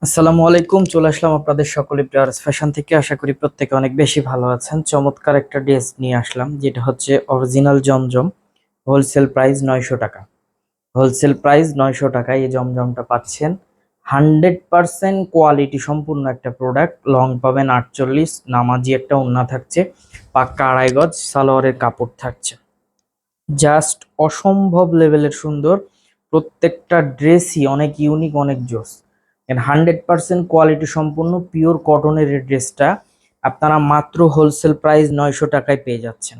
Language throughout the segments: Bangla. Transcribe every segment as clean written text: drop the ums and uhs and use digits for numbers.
আসসালামু আলাইকুম, চলে আসলাম আপনাদের সকলে প্লেয়ার্স ফ্যাশন থেকে। আশা করি প্রত্যেকে অনেক বেশি ভালো আছেন। চমৎকার একটা ড্রেস নিয়ে আসলাম, যেটা হচ্ছে অরিজিনাল জমজম। হোলসেল প্রাইস 900 টাকা। হোলসেল প্রাইস 900 টাকায় এই জমজমটা পাচ্ছেন। 100% কোয়ালিটি সম্পূর্ণ একটা প্রোডাক্ট। লং পাবেন 48, নামাজি একটা ওড়না থাকছে, পাক্কা 2.5 গজ সালোয়ারের কাপড় থাকছে। জাস্ট অসম্ভব লেভেলের সুন্দর। প্রত্যেকটা ড্রেসই অনেক ইউনিক, অনেক জোস। 100% কোয়ালিটি সম্পূর্ণ পিওর কটনের এই ড্রেসটা আপনারা মাত্র হোলসেল প্রাইস 900 টাকায় পেয়ে যাচ্ছেন।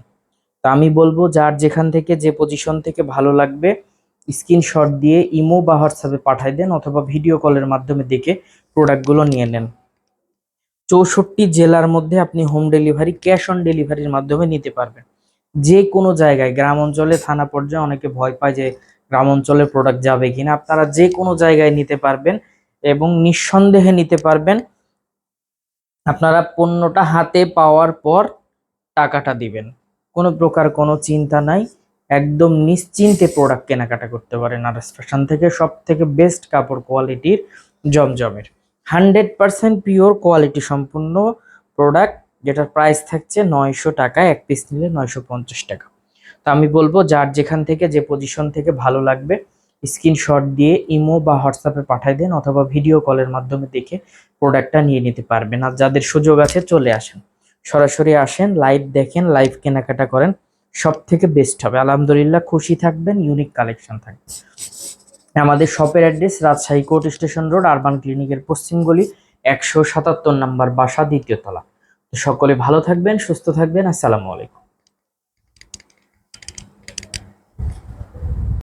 তা আমি বলবো, যার যেখান থেকে যে পজিশন থেকে ভালো লাগবে স্ক্রিনশট দিয়ে ইমো বা হোয়াটসঅ্যাপে পাঠাই দেন, অথবা ভিডিও কলের মাধ্যমে দেখে প্রোডাক্টগুলো নিয়ে নেন। 64 জেলার মধ্যে আপনি হোম ডেলিভারি, ক্যাশ অন ডেলিভারির মাধ্যমে নিতে পারবেন। যে কোনো জায়গায়, গ্রাম অঞ্চলে, থানা পর্যায়ে অনেকে ভয় পায় যে গ্রাম অঞ্চলে প্রোডাক্ট যাবে কিনা, আপনারা যে কোনো জায়গায় নিতে পারবেন এবং নিঃসন্দেহে নিতে পারবেন। আপনারা পণ্যটা হাতে পাওয়ার পর টাকাটা দিবেন, কোনো প্রকার কোনো চিন্তা নাই। একদম নিশ্চিন্তে প্রোডাক্ট কেনাকাটা করতে পারেন আর ফ্যাশন থেকে। সব থেকে বেস্ট কাপড় কোয়ালিটির জমজমের 100% পিওর কোয়ালিটি সম্পূর্ণ প্রোডাক্ট, যেটার প্রাইস থাকছে 900 টাকা। এক পিস নিলে 950 টাকা। তো আমি বলবো, যার যেখান থেকে যে পজিশন থেকে ভালো লাগবে স্ক্রিনশট দিয়ে ইমো বা হোয়াটসঅ্যাপে পাঠিয়ে দেন, অথবা ভিডিও কলের মাধ্যমে দেখে প্রোডাক্টটা নিয়ে নিতে পারবেন। আর যাদের সুযোগ আছে চলে আসেন, সরাসরি আসেন, লাইভ দেখেন, লাইভ কেনাকাটা করেন, সব থেকে বেস্ট হবে। আলহামদুলিল্লাহ খুশি থাকবেন, ইউনিক কালেকশন থাকবে। আমাদের শপের address Rajshahi court station road, urban ক্লিনিকের পশ্চিম গলি, 177 নম্বর বাসা, দ্বিতীয় তলা। তো সকলে ভালো থাকবেন, সুস্থ থাকবেন। আসসালামু আলাইকুম।